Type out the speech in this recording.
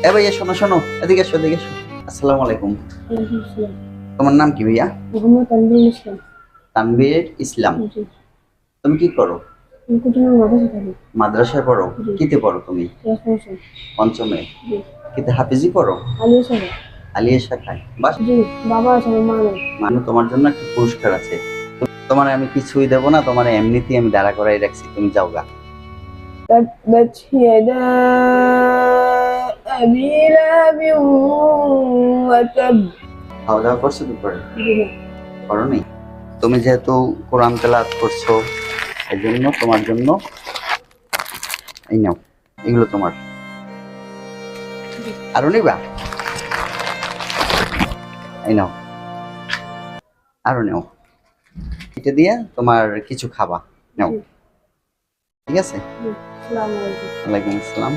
এ ভাইয়া শোনো শোনো, এদিকে এসো এদিকে এসো। আসসালামু আলাইকুম। ওয়ালাইকুম আসসালাম। তোমার নাম কি ভাইয়া? মোহাম্মদ তানভীরুল ইসলাম। তানভীর ইসলাম। জি। তুমি কি করো? আমি কুটিনুর মাদ্রাসায় থাকি। মাদ্রাসায় পড়ো? জি। কিতে পড়ো তুমি? ক্লাস পড়ছি। পঞ্চমে? জি। কিতে হাফিজি পড়ো? আলিয়া সাহেব। আলিয়া শাখায়? বাস, জি। বাবা আছে, আমার মা নেই। মানে তোমার জন্য একটা পুরস্কার আছে। তোমার আমি কিছুই দেবো না, তোমার এমনিতেই আমি দাঁড়া করাই রাখছি, তুমি যাও গা। تبت يدا أبي لهب وتب। খাওয়া দাওয়া করছো দুপুরে? জি না। করোনি? তুমি যেহেতু কোরআন তেলাওয়াত করছো, এই জন্য তোমার জন্য এই নাও, এগুলো তোমার। জি। আরো নিবা? এই নাও, আরো নাও। এটা দিয়ে তোমার কিছু খাবা, নাও। জি। ঠিক আছে? জি। আসসালামু আলাইকুম। ওয়ালাইকুম আসসালাম।